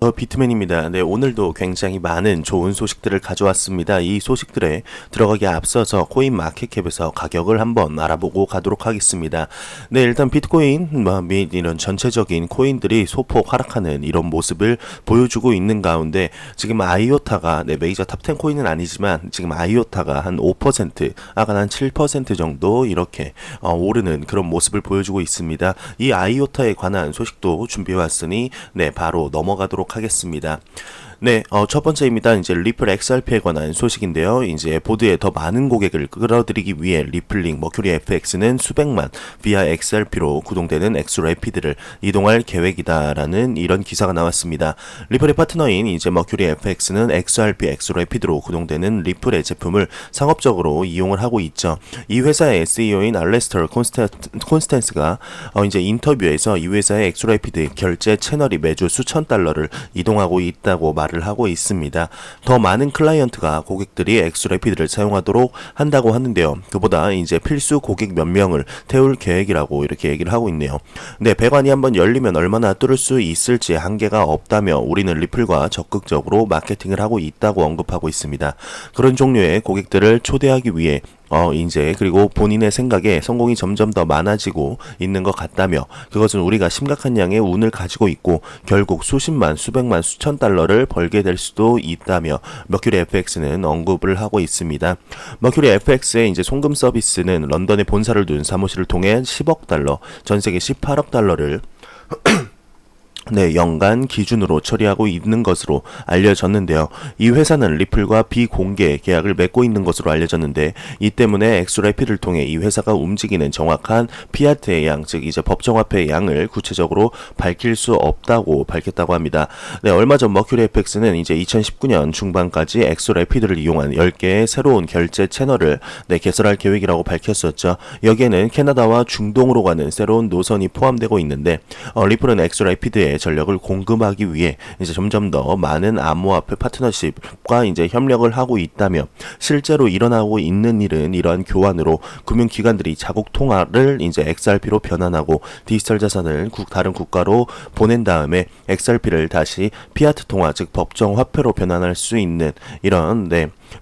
비트맨입니다. 네, 오늘도 굉장히 많은 좋은 소식들을 가져왔습니다. 이 소식들에 들어가기에 앞서서 코인 마켓캡에서 가격을 한번 알아보고 가도록 하겠습니다. 네, 일단 비트코인 및 이런 전체적인 코인들이 소폭 하락하는 이런 모습을 보여주고 있는 가운데 지금 아이오타가 메이저 탑10 코인은 아니지만 지금 아이오타가 한 5%, 아까 한 7% 정도 이렇게 오르는 그런 모습을 보여주고 있습니다. 이 아이오타에 관한 소식도 준비해왔으니 바로 넘어가도록 하겠습니다. 네, 첫 번째입니다. 이제 리플 XRP에 관한 소식인데요. 이제 보드에 더 많은 고객을 끌어들이기 위해 리플링 머큐리 FX는 수백만 via XRP로 구동되는 엑스래피드를 이동할 계획이다라는 이런 기사가 나왔습니다. 리플의 파트너인 이제 머큐리 FX는 XRP 엑스래피드로 구동되는 리플의 제품을 상업적으로 이용을 하고 있죠. 이 회사의 CEO인 알레스터 콘스탠스가 이제 인터뷰에서 이 회사의 엑스래피드 결제 채널이 매주 수천 달러를 이동하고 있다고 말을 하고 있습니다. 더 많은 클라이언트가 고객들이 엑스래피드를 사용하도록 한다고 하는데요. 그보다 이제 필수 고객 몇 명을 태울 계획이라고 이렇게 얘기를 하고 있네요. 네, 배관이 한번 열리면 얼마나 뚫을 수 있을지 한계가 없다며 우리는 리플과 적극적으로 마케팅을 하고 있다고 언급하고 있습니다. 그런 종류의 고객들을 초대하기 위해 이제 그리고 본인의 생각에 성공이 점점 더 많아지고 있는 것 같다며 그것은 우리가 심각한 양의 운을 가지고 있고 결국 수십만, 수백만, 수천 달러를 벌게 될 수도 있다며 머큐리 FX는 언급을 하고 있습니다. 머큐리 FX의 이제 송금 서비스는 런던에 본사를 둔 사무실을 통해 10억 달러, 전 세계 18억 달러를 연간 기준으로 처리하고 있는 것으로 알려졌는데요. 이 회사는 리플과 비공개 계약을 맺고 있는 것으로 알려졌는데 이 때문에 엑스래피드를 통해 이 회사가 움직이는 정확한 피아트의 양, 즉 이제 법정화폐의 양을 구체적으로 밝힐 수 없다고 밝혔다고 합니다. 네, 얼마 전 머큐리 FX는 이제 2019년 중반까지 엑스래피드를 이용한 10개의 새로운 결제 채널을 개설할 계획이라고 밝혔었죠. 여기에는 캐나다와 중동으로 가는 새로운 노선이 포함되고 있는데 리플은 엑스래피드의 전력을 공급하기 위해 이제 점점 더 많은 암호화폐 파트너십과 이제 협력을 하고 있다며 실제로 일어나고 있는 일은 이러한 교환으로 금융기관들이 자국 통화를 이제 XRP로 변환하고 디지털 자산을 다른 국가로 보낸 다음에 XRP를 다시 피아트 통화 즉 법정 화폐로 변환할 수 있는 이런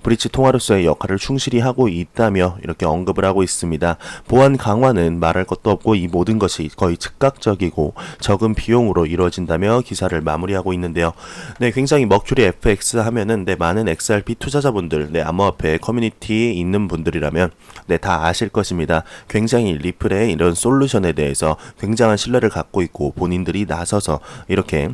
브릿지 통화로서의 역할을 충실히 하고 있다며 이렇게 언급을 하고 있습니다. 보안 강화는 말할 것도 없고 이 모든 것이 거의 즉각적이고 적은 비용으로 이루어진다며 기사를 마무리하고 있는데요. 네, 굉장히 머큐리 FX 하면은 많은 XRP 투자자분들, 암호화폐 커뮤니티에 있는 분들이라면 다 아실 것입니다. 굉장히 리플의 이런 솔루션에 대해서 굉장한 신뢰를 갖고 있고 본인들이 나서서 이렇게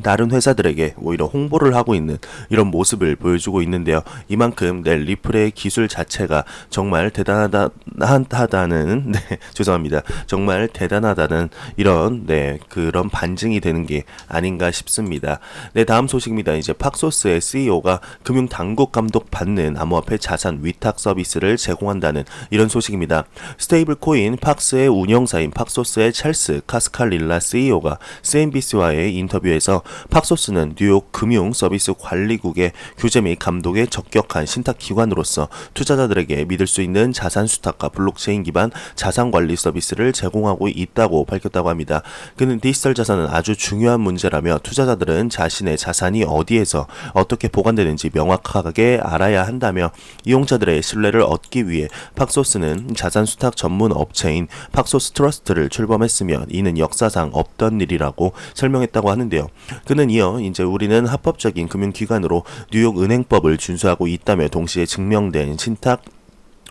다른 회사들에게 오히려 홍보를 하고 있는 이런 모습을 보여주고 있는데요. 이만큼 리플의 기술 자체가 정말 대단하다는 죄송합니다. 정말 대단하다는 이런 그런 반증이 되는 게 아닌가 싶습니다. 다음 소식입니다. 이제 팍소스의 CEO가 금융 당국 감독 받는 암호화폐 자산 위탁 서비스를 제공한다는 이런 소식입니다. 스테이블 코인 팍스의 운영사인 팍소스의 찰스 카스칼릴라 CEO가 CNBC와의 인터뷰에서 팍소스는 뉴욕 금융 서비스 관리국의 규제 및 감독에 적격한 신탁 기관으로서 투자자들에게 믿을 수 있는 자산 수탁과 블록체인 기반 자산 관리 서비스를 제공하고 있다고 밝혔다고 합니다. 그는 디지털 자산은 아주 중요한 문제라며 투자자들은 자신의 자산이 어디에서 어떻게 보관되는지 명확하게 알아야 한다며 이용자들의 신뢰를 얻기 위해 팍소스는 자산 수탁 전문 업체인 팍소스 트러스트를 출범했으며 이는 역사상 없던 일이라고 설명했다고 하는데요. 그는 이어 이제 우리는 합법적인 금융기관으로 뉴욕 은행법을 준수하고 있다며 동시에 증명된 신탁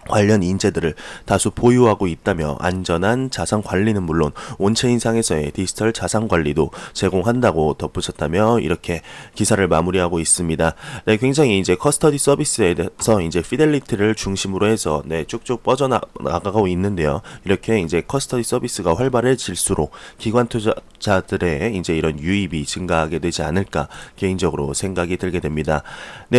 관련 인재들을 다수 보유하고 있다며 안전한 자산 관리는 물론 온체인상에서의 디지털 자산 관리도 제공한다고 덧붙였다며 이렇게 기사를 마무리하고 있습니다. 굉장히 이제 커스터디 서비스에 대해서 이제 피델리티를 중심으로 해서 쭉쭉 뻗어나가고 있는데요. 이렇게 이제 커스터디 서비스가 활발해질수록 기관 투자자들의 이제 이런 유입이 증가하게 되지 않을까 개인적으로 생각이 들게 됩니다.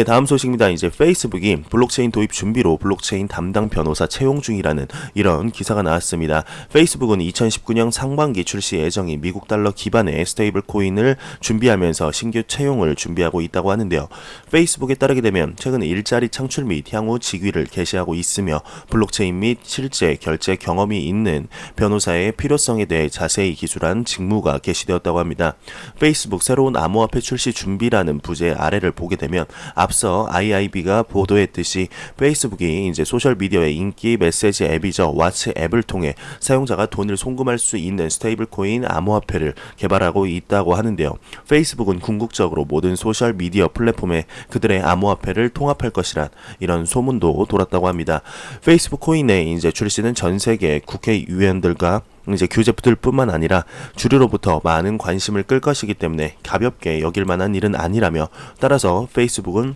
다음 소식입니다. 이제 페이스북이 블록체인 도입 준비로 블록체인 담당 담당 변호사 채용 중이라는 이런 기사가 나왔습니다. 페이스북은 2019년 상반기 출시 예정인 미국 달러 기반의 스테이블 코인을 준비하면서 신규 채용을 준비하고 있다고 하는데요. 페이스북에 따르게 되면 최근 일자리 창출 및 향후 직위를 게시하고 있으며 블록체인 및 실제 결제 경험이 있는 변호사의 필요성에 대해 자세히 기술한 직무가 게시되었다고 합니다. 페이스북 새로운 암호화폐 출시 준비라는 부제 아래를 보게 되면 앞서 IIB가 보도했듯이 페이스북이 이제 소셜미디어의 인기 메시지 앱이죠. 왓츠앱을 통해 사용자가 돈을 송금할 수 있는 스테이블 코인 암호화폐를 개발하고 있다고 하는데요. 페이스북은 궁극적으로 모든 소셜미디어 플랫폼에 그들의 암호화폐를 통합할 것이란 이런 소문도 돌았다고 합니다. 페이스북 코인의 이제 출시는 전 세계 국회의원들과 이제 교재들뿐만 아니라 주류로부터 많은 관심을 끌 것이기 때문에 가볍게 여길 만한 일은 아니라며, 따라서 페이스북은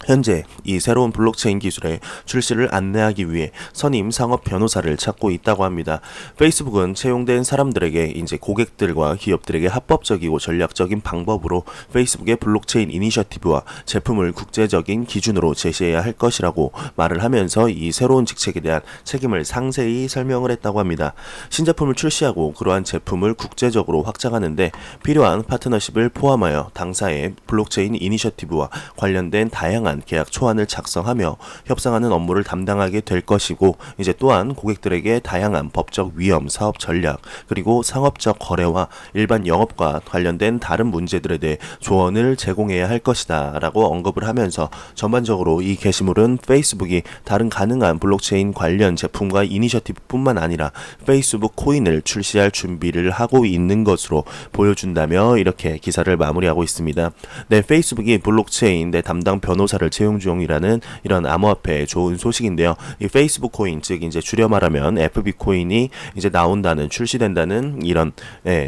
현재 이 새로운 블록체인 기술의 출시를 안내하기 위해 선임 상업 변호사를 찾고 있다고 합니다. 페이스북은 채용된 사람들에게 이제 고객들과 기업들에게 합법적이고 전략적인 방법으로 페이스북의 블록체인 이니셔티브와 제품을 국제적인 기준으로 제시해야 할 것이라고 말을 하면서 이 새로운 직책에 대한 책임을 상세히 설명을 했다고 합니다. 신제품을 출시하고 그러한 제품을 국제적으로 확장하는데 필요한 파트너십을 포함하여 당사의 블록체인 이니셔티브와 관련된 다양한 계약 초안을 작성하며 협상하는 업무를 담당하게 될 것이고, 이제 또한 고객들에게 다양한 법적 위험, 사업 전략, 그리고 상업적 거래와 일반 영업과 관련된 다른 문제들에 대해 조언을 제공해야 할 것이다 라고 언급을 하면서, 전반적으로 이 게시물은 페이스북이 다른 가능한 블록체인 관련 제품과 이니셔티브뿐만 아니라 페이스북 코인을 출시할 준비를 하고 있는 것으로 보여준다며 이렇게 기사를 마무리하고 있습니다. 네, 페이스북이 블록체인 담당 변호사를 채용 중이라는 이런 암호화폐 좋은 소식인데요. 이 페이스북 코인, 즉 이제 줄여 말하면 FB 코인이 이제 나온다는, 출시된다는 이런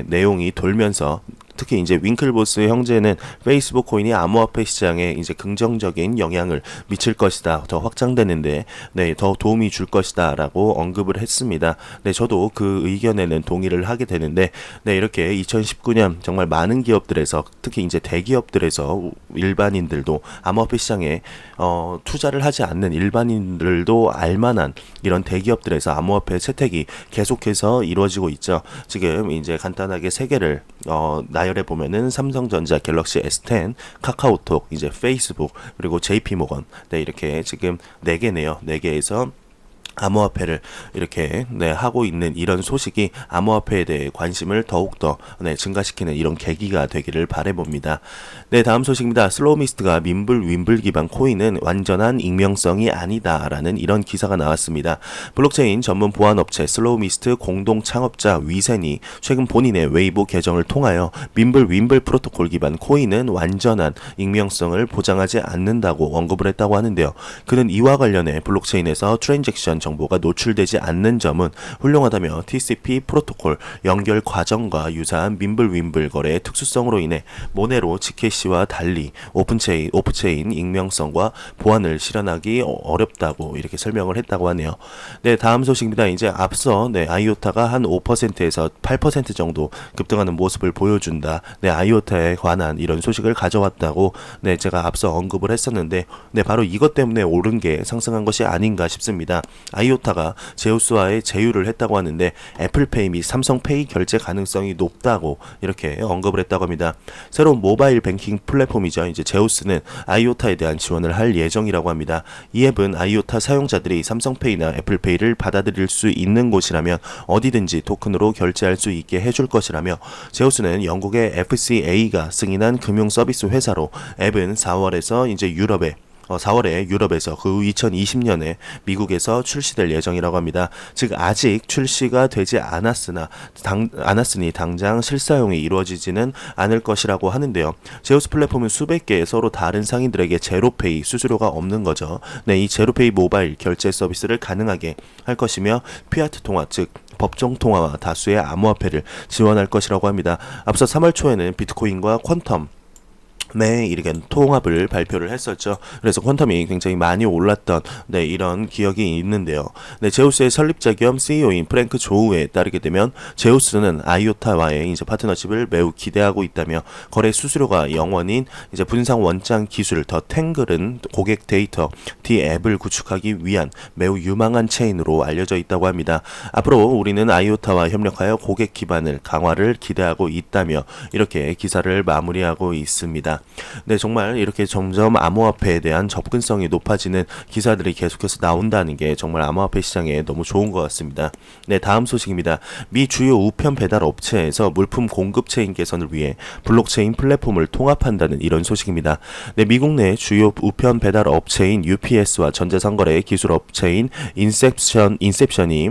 내용이 돌면서, 특히 이제 윙클보스 형제는 페이스북 코인이 암호화폐 시장에 이제 긍정적인 영향을 미칠 것이다, 더 확장되는데 더 도움이 줄 것이다라고 언급을 했습니다. 저도 그 의견에는 동의를 하게 되는데, 이렇게 2019년 정말 많은 기업들에서, 특히 이제 대기업들에서 일반인들도 암호화폐 시장에 투자를 하지 않는 일반인들도 알만한 이런 대기업들에서 암호화폐 채택이 계속해서 이루어지고 있죠. 지금 이제 간단하게 세 개를 나열해 보면은 삼성전자 갤럭시 S10, 카카오톡, 이제 페이스북, 그리고 JP모건, 이렇게 지금 4개네요. 4개에서 암호화폐를 이렇게 하고 있는 이런 소식이 암호화폐에 대해 관심을 더욱더 증가시키는 이런 계기가 되기를 바라봅니다. 다음 소식입니다. 슬로우미스트가 민블 윈블 기반 코인은 완전한 익명성이 아니다 라는 이런 기사가 나왔습니다. 블록체인 전문 보안업체 슬로우미스트 공동 창업자 위센이 최근 본인의 웨이보 계정을 통하여 민블 윈블 프로토콜 기반 코인은 완전한 익명성을 보장하지 않는다고 언급을 했다고 하는데요. 그는 이와 관련해 블록체인에서 트랜잭션 정보가 노출되지 않는 점은 훌륭하다며 TCP 프로토콜 연결 과정과 유사한 민블 윈블 거래의 특수성으로 인해 모네로 지케시와 달리 오프체인 익명성과 보안을 실현하기 어렵다고 이렇게 설명을 했다고 하네요. 다음 소식입니다. 이제 앞서 아이오타가 한 5%에서 8% 정도 급등하는 모습을 보여준다. 아이오타에 관한 이런 소식을 가져왔다고 제가 앞서 언급을 했었는데, 바로 이것 때문에 오른 게 상승한 것이 아닌가 싶습니다. 아이오타가 제우스와의 제휴를 했다고 하는데 애플페이 및 삼성페이 결제 가능성이 높다고 이렇게 언급을 했다고 합니다. 새로운 모바일 뱅킹 플랫폼이죠. 이제 제우스는 아이오타에 대한 지원을 할 예정이라고 합니다. 이 앱은 아이오타 사용자들이 삼성페이나 애플페이를 받아들일 수 있는 곳이라면 어디든지 토큰으로 결제할 수 있게 해줄 것이라며, 제우스는 영국의 FCA가 승인한 금융 서비스 회사로 앱은 4월에서 이제 4월에 유럽에서 그 후 2020년에 미국에서 출시될 예정이라고 합니다. 즉 아직 출시가 되지 않았으니 당장 실사용이 이루어지지는 않을 것이라고 하는데요. 제우스 플랫폼은 수백 개의 서로 다른 상인들에게 제로페이 수수료가 없는 거죠. 이 제로페이 모바일 결제 서비스를 가능하게 할 것이며 피아트 통화, 즉 법정 통화와 다수의 암호화폐를 지원할 것이라고 합니다. 앞서 3월 초에는 비트코인과 퀀텀 네, 이렇게 통합을 발표를 했었죠. 그래서 퀀텀이 굉장히 많이 올랐던 이런 기억이 있는데요. 네, 제우스의 설립자 겸 CEO인 프랭크 조우에 따르게 되면 제우스는 아이오타와의 이제 파트너십을 매우 기대하고 있다며 거래 수수료가 0원인 이제 분산 원장 기술 더 탱글은 고객 데이터 D앱을 구축하기 위한 매우 유망한 체인으로 알려져 있다고 합니다. 앞으로 우리는 아이오타와 협력하여 고객 기반을 강화를 기대하고 있다며 이렇게 기사를 마무리하고 있습니다. 네, 정말 이렇게 점점 암호화폐에 대한 접근성이 높아지는 기사들이 계속해서 나온다는 게 정말 암호화폐 시장에 너무 좋은 것 같습니다. 네, 다음 소식입니다. 미 주요 우편 배달 업체에서 물품 공급 체인 개선을 위해 블록체인 플랫폼을 통합한다는 이런 소식입니다. 네, 미국 내 주요 우편 배달 업체인 UPS와 전자상거래 기술 업체인 인셉션이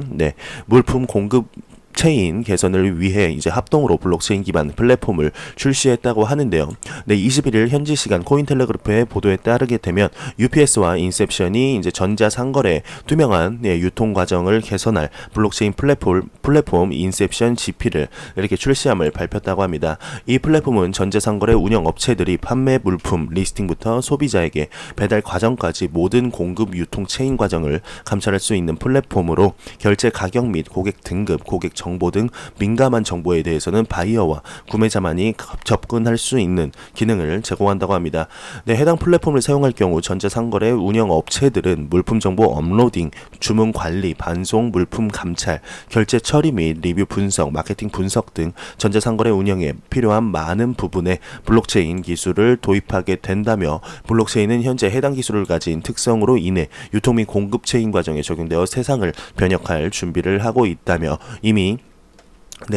물품 공급 체인 개선을 위해 이제 합동으로 블록체인 기반 플랫폼을 출시했다고 하는데요. 네, 21일 현지 시간 코인텔레그래프의 보도에 따르게 되면 UPS와 인셉션이 이제 전자 상거래 투명한 유통 과정을 개선할 블록체인 플랫폼 인셉션 GP를 이렇게 출시함을 밝혔다고 합니다. 이 플랫폼은 전자 상거래 운영 업체들이 판매 물품 리스팅부터 소비자에게 배달 과정까지 모든 공급 유통 체인 과정을 감찰할 수 있는 플랫폼으로 결제 가격 및 고객 등급, 고객 정보 등 민감한 정보에 대해서는 바이어와 구매자만이 접근할 수 있는 기능을 제공한다고 합니다. 네, 해당 플랫폼을 사용할 경우 전자상거래 운영 업체들은 물품 정보 업로딩, 주문 관리, 반송, 물품 감찰, 결제 처리 및 리뷰 분석, 마케팅 분석 등 전자상거래 운영에 필요한 많은 부분에 블록체인 기술을 도입하게 된다며 블록체인은 현재 해당 기술을 가진 특성으로 인해 유통 및 공급 체인 과정에 적용되어 세상을 변혁할 준비를 하고 있다며 이미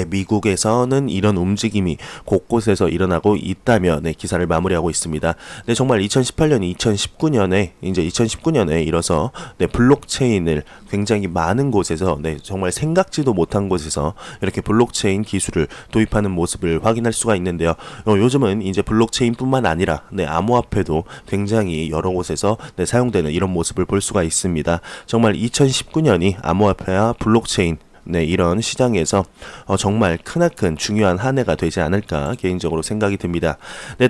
미국에서는 이런 움직임이 곳곳에서 일어나고 있다며 기사를 마무리하고 있습니다. 정말 2018년, 2019년에 이뤄서 블록체인을 굉장히 많은 곳에서 정말 생각지도 못한 곳에서 이렇게 블록체인 기술을 도입하는 모습을 확인할 수가 있는데요. 요즘은 이제 블록체인뿐만 아니라 암호화폐도 굉장히 여러 곳에서 사용되는 이런 모습을 볼 수가 있습니다. 정말 2019년이 암호화폐와 블록체인 이런 시장에서 정말 크나큰 중요한 한 해가 되지 않을까 개인적으로 생각이 듭니다.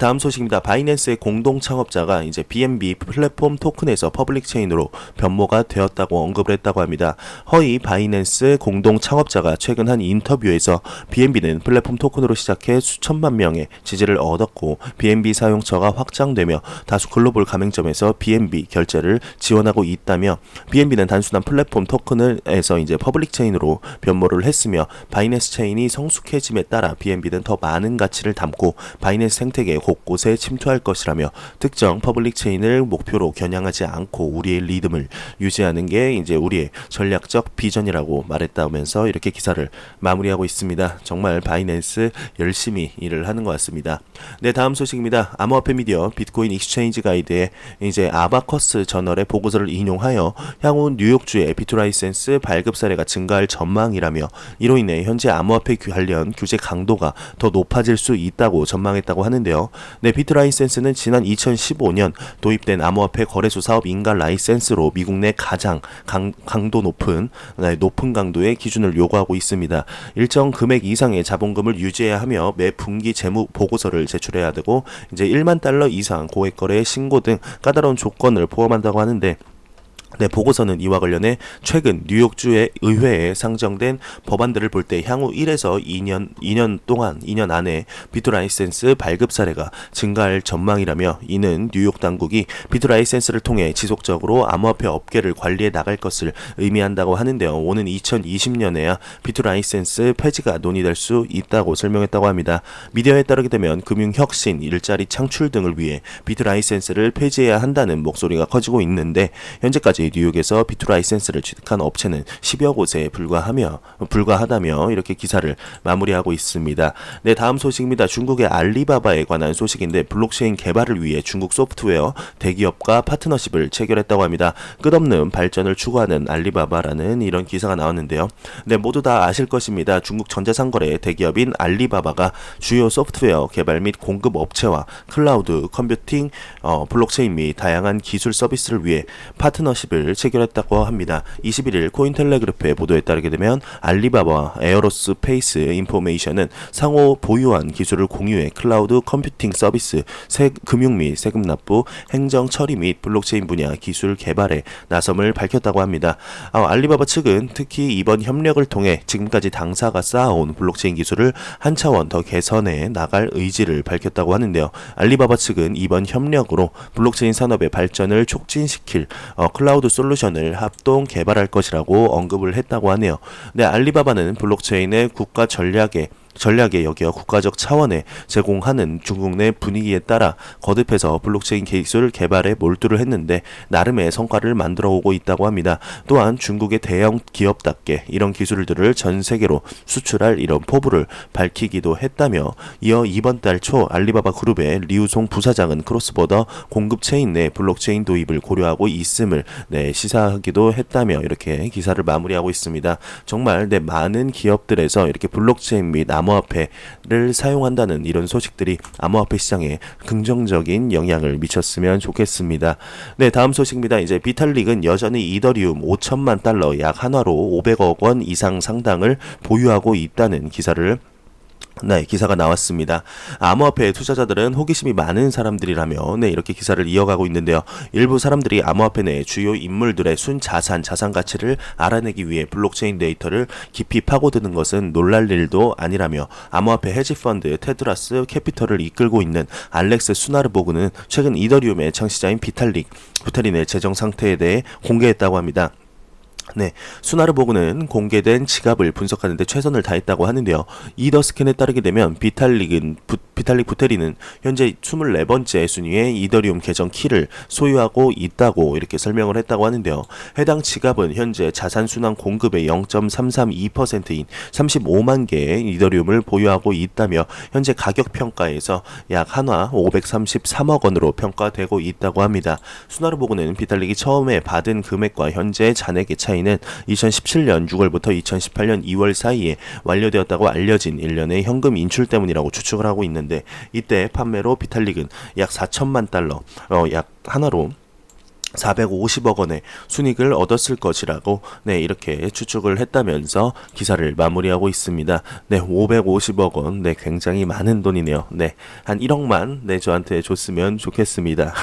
다음 소식입니다. 바이낸스의 공동 창업자가 이제 BNB 플랫폼 토큰에서 퍼블릭 체인으로 변모가 되었다고 언급을 했다고 합니다. 허이 바이낸스 공동 창업자가 최근 한 인터뷰에서 BNB는 플랫폼 토큰으로 시작해 수천만 명의 지지를 얻었고 BNB 사용처가 확장되며 다수 글로벌 가맹점에서 BNB 결제를 지원하고 있다며 BNB는 단순한 플랫폼 토큰에서 이제 퍼블릭 체인으로 변모를 했으며 바이낸스 체인이 성숙해짐에 따라 BNB는 더 많은 가치를 담고 바이낸스 생태계 곳곳에 침투할 것이라며 특정 퍼블릭 체인을 목표로 겨냥하지 않고 우리의 리듬을 유지하는 게 이제 우리의 전략적 비전이라고 말했다면서 이렇게 기사를 마무리하고 있습니다. 정말 바이낸스 열심히 일을 하는 것 같습니다. 다음 소식입니다. 암호화폐 미디어 비트코인 익스체인지 가이드에 이제 아바커스 저널의 보고서를 인용하여 향후 뉴욕주의 비트라이센스 발급 사례가 증가할 전망이라며 이로 인해 현재 암호화폐 관련 규제 강도가 더 높아질 수 있다고 전망했다고 하는데요. 비트라이센스는 지난 2015년 도입된 암호화폐 거래소 사업 인가 라이센스로 미국 내 가장 강도 높은 강도의 기준을 요구하고 있습니다. 일정 금액 이상의 자본금을 유지해야 하며 매 분기 재무 보고서를 제출해야 되고 이제 1만 달러 이상 고액 거래 신고 등 까다로운 조건을 포함한다고 하는데 보고서는 이와 관련해 최근 뉴욕주의 의회에 상정된 법안들을 볼 때 향후 1에서 2년 안에 비트라이센스 발급 사례가 증가할 전망이라며 이는 뉴욕 당국이 비트라이센스를 통해 지속적으로 암호화폐 업계를 관리해 나갈 것을 의미한다고 하는데요. 오는 2020년에야 비트라이센스 폐지가 논의될 수 있다고 설명했다고 합니다. 미디어에 따르게 되면 금융혁신, 일자리 창출 등을 위해 비트라이센스를 폐지해야 한다는 목소리가 커지고 있는데 현재까지 뉴욕에서 비트라이센스를 취득한 업체는 10여 곳에 불과하다며 이렇게 기사를 마무리하고 있습니다. 다음 소식입니다. 중국의 알리바바에 관한 소식인데 블록체인 개발을 위해 중국 소프트웨어 대기업과 파트너십을 체결했다고 합니다. 끝없는 발전을 추구하는 알리바바라는 이런 기사가 나왔는데요. 모두 다 아실 것입니다. 중국 전자상거래 대기업인 알리바바가 주요 소프트웨어 개발 및 공급 업체와 클라우드 컴퓨팅, 블록체인 및 다양한 기술 서비스를 위해 파트너십 파트너십을 체결했다고 합니다. 21일 코인텔레그래프의 보도에 따르게 되면 알리바바와 에어로스페이스 인포메이션은 상호 보유한 기술을 공유해 클라우드 컴퓨팅 서비스, 금융 및 세금 납부, 행정 처리 및 블록체인 분야 기술 개발에 나섬을 밝혔다고 합니다. 알리바바 측은 특히 이번 협력을 통해 지금까지 당사가 쌓아온 블록체인 기술을 한 차원 더 개선해 나갈 의지를 밝혔다고 하는데요. 알리바바 측은 이번 협력으로 블록체인 산업의 발전을 촉진시킬 클라우드 솔루션을 합동 개발할 것이라고 언급을 했다고 하네요. 네, 알리바바는 블록체인의 국가 전략에 여겨 국가적 차원에 제공하는 중국 내 분위기에 따라 거듭해서 블록체인 기술 개발에 몰두를 했는데 나름의 성과를 만들어 오고 있다고 합니다. 또한 중국의 대형 기업답게 이런 기술들을 전 세계로 수출할 이런 포부를 밝히기도 했다며, 이어 이번 달 초 알리바바 그룹의 리우송 부사장은 크로스보더 공급 체인 내 블록체인 도입을 고려하고 있음을 시사하기도 했다며 이렇게 기사를 마무리하고 있습니다. 정말 많은 기업들에서 이렇게 블록체인 및 암호화폐를 사용한다는 이런 소식들이 암호화폐 시장에 긍정적인 영향을 미쳤으면 좋겠습니다. 네, 다음 소식입니다. 이제 비탈릭은 여전히 이더리움 5천만 달러 약 한화로 500억 원 이상 상당을 보유하고 있다는 기사가 나왔습니다. 암호화폐 투자자들은 호기심이 많은 사람들이라며 이렇게 기사를 이어가고 있는데요. 일부 사람들이 암호화폐 내 주요 인물들의 자산 가치를 알아내기 위해 블록체인 데이터를 깊이 파고드는 것은 놀랄 일도 아니라며, 암호화폐 헤지펀드 테드라스 캐피털을 이끌고 있는 알렉스 수나르보그는 최근 이더리움의 창시자인 부테린의 재정 상태에 대해 공개했다고 합니다. 네, 수나르보그는 공개된 지갑을 분석하는 데 최선을 다했다고 하는데요. 이더스캔에 따르게 되면 비탈릭 부테린은 현재 24번째 순위의 이더리움 계정 키를 소유하고 있다고 이렇게 설명을 했다고 하는데요. 해당 지갑은 현재 자산 순환 공급의 0.332%인 35만 개의 이더리움을 보유하고 있다며, 현재 가격 평가에서 약 한화 533억 원으로 평가되고 있다고 합니다. 수나르보그는 비탈릭이 처음에 받은 금액과 현재 잔액의 차이는 2017년 6월부터 2018년 2월 사이에 완료되었다고 알려진 일련의 현금 인출 때문이라고 추측을 하고 있는데, 이때 판매로 비탈릭은 약 4천만 달러, 약 하나로 450억 원의 순익을 얻었을 것이라고 이렇게 추측을 했다면서 기사를 마무리하고 있습니다. 550억 원, 굉장히 많은 돈이네요. 한 1억만 저한테 줬으면 좋겠습니다.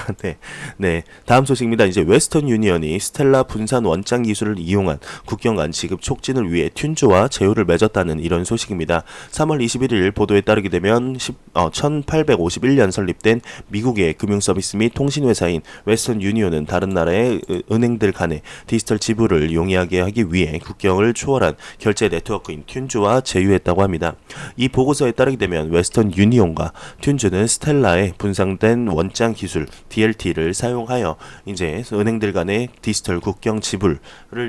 다음 소식입니다. 이제 웨스턴 유니언이 스텔라 분산 원장 기술을 이용한 국경 간 지급 촉진을 위해 튠즈와 제휴를 맺었다는 이런 소식입니다. 3월 21일 보도에 따르게 되면 1851년 설립된 미국의 금융 서비스 및 통신 회사인 웨스턴 유니언은 다른 나라의 은행들 간의 디지털 지불을 용이하게 하기 위해 국경을 초월한 결제 네트워크인 튠즈와 제휴했다고 합니다. 이 보고서에 따르게 되면 웨스턴 유니온과 튠즈는 스텔라의 분산된 원장 기술 DLT를 사용하여 이제 은행들 간의 디지털 국경 지불을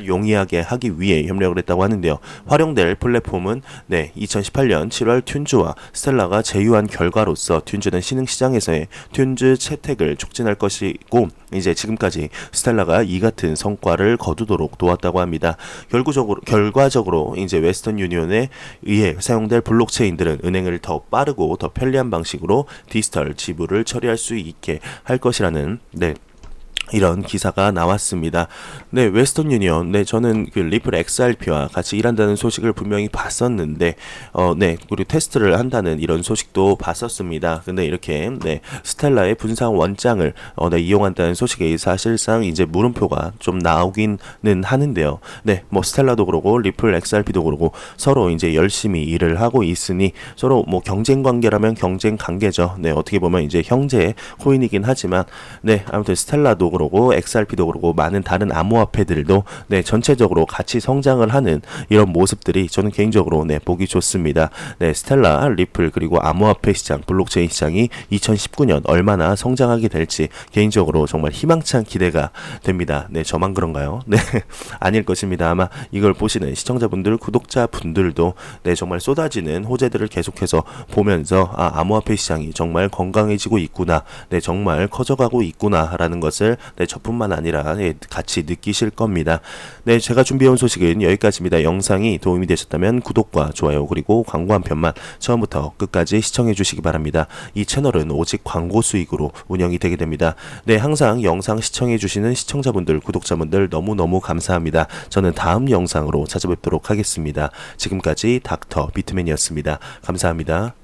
용이하게 하기 위해 협력을 했다고 하는데요. 활용될 플랫폼은 2018년 7월 튠즈와 스텔라가 제휴한 결과로서 튠즈는 신흥시장에서의 튠즈 채택을 촉진할 것이고, 이제 지금까지 스텔라가 이 같은 성과를 거두도록 도왔다고 합니다. 결과적으로 이제 웨스턴 유니온에 의해 사용될 블록체인들은 은행을 더 빠르고 더 편리한 방식으로 디지털 지불을 처리할 수 있게 할 것이라는 이런 기사가 나왔습니다. 웨스턴 유니온, 저는 그 리플 XRP와 같이 일한다는 소식을 분명히 봤었는데, 그리고 테스트를 한다는 이런 소식도 봤었습니다. 근데 이렇게, 스텔라의 분산 원장을, 이용한다는 소식에 사실상 이제 물음표가 좀 나오기는 하는데요. 스텔라도 그러고, 리플 XRP도 그러고, 서로 이제 열심히 일을 하고 있으니, 서로 경쟁 관계라면 경쟁 관계죠. 어떻게 보면 이제 형제 코인이긴 하지만, 아무튼 스텔라도 그러고 XRP도 그러고 많은 다른 암호화폐들도 전체적으로 같이 성장을 하는 이런 모습들이 저는 개인적으로 보기 좋습니다. 스텔라, 리플 그리고 암호화폐 시장, 블록체인 시장이 2019년 얼마나 성장하게 될지 개인적으로 정말 희망찬 기대가 됩니다. 저만 그런가요? 아닐 것입니다. 아마 이걸 보시는 시청자분들, 구독자분들도 정말 쏟아지는 호재들을 계속해서 보면서 암호화폐 시장이 정말 건강해지고 있구나, 정말 커져가고 있구나 라는 것을 네, 저뿐만 아니라 같이 느끼실 겁니다. 네, 제가 준비해온 소식은 여기까지입니다. 영상이 도움이 되셨다면 구독과 좋아요 그리고 광고 한 편만 처음부터 끝까지 시청해 주시기 바랍니다. 이 채널은 오직 광고 수익으로 운영이 되게 됩니다. 네, 항상 영상 시청해 주시는 시청자분들, 구독자분들 너무너무 감사합니다. 저는 다음 영상으로 찾아뵙도록 하겠습니다. 지금까지 닥터 비트맨이었습니다. 감사합니다.